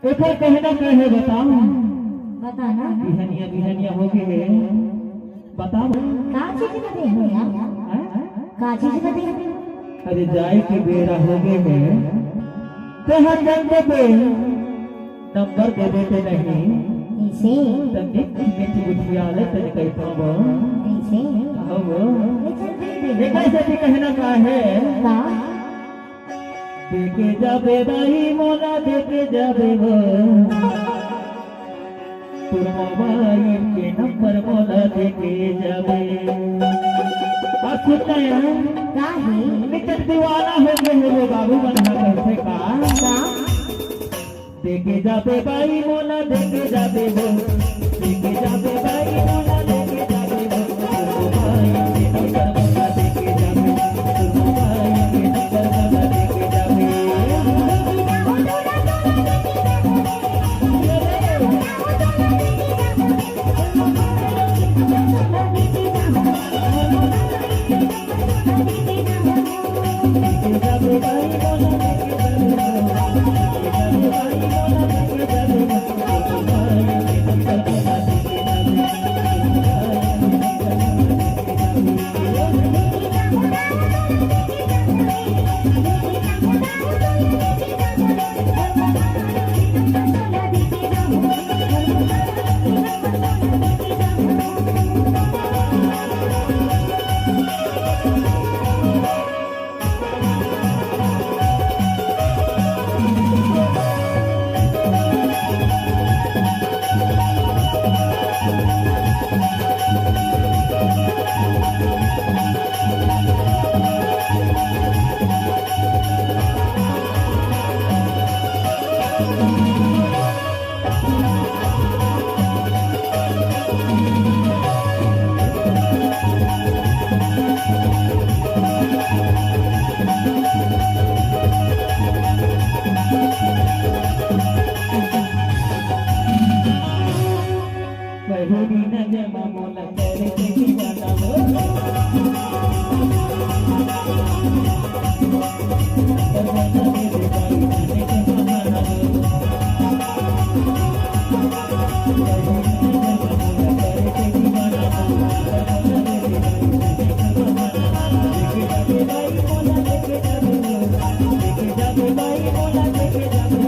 एक कहना क्या है बताओ। बताना बिहनिया बिहनिया हो गए है बताओ का चीज बदे हो यार का चीज बदे अरे जाए के बेरा हो गए है तेहा जानते पे नंबर दे देते नहीं ऐसे तन्ने मीठी गुठिया ले तने कई पाबो ऐसे हो ये कैसे कहना का है का देखे जाबे भाई मोला देखे जाबे वो तुर मोबाइल के नंबर मोला देखे जाबे आप सुनते हैं का है निकट दीवाना हो गए वो बाबू बना कैसे का देखे जाबे भाई मोला देखे जाबे वो देखे जाबे भाई मोला देखे जाबे वो तुर मोबाइल के नंबर मोला देखे जाबे तुर मोबाइल के नंबर मोला देखे जाबे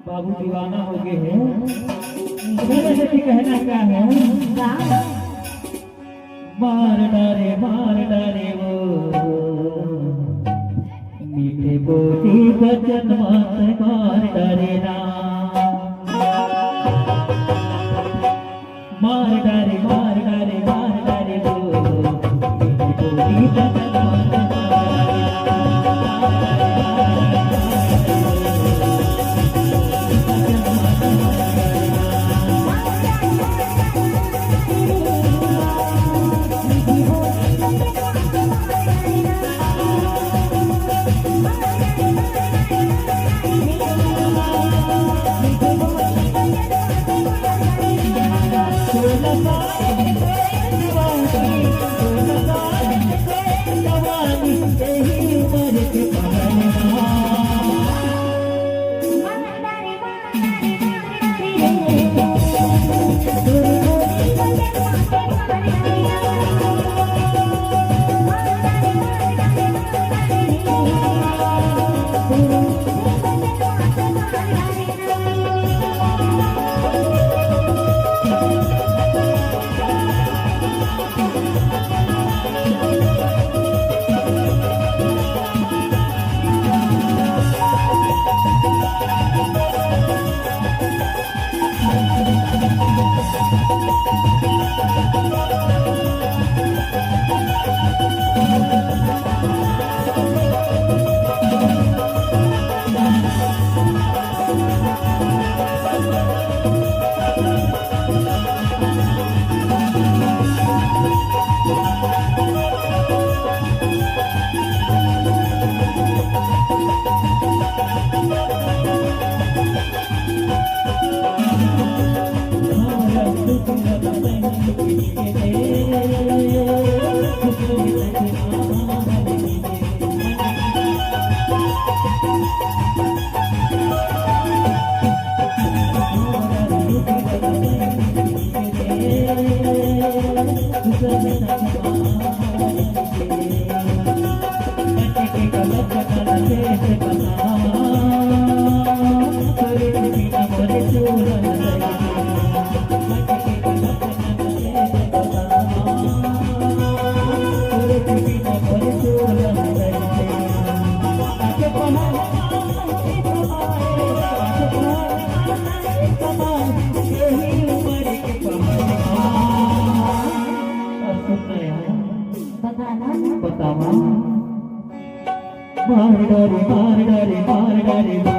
बाबू दीवाना हो गए हैं मेरे से कहना क्या है मार डारे वो मीठे बोली बचन मात मार डारे ना मार डारे वो मीठे बोली बचन मात মার ডারে মার ডারে মার ডারে গো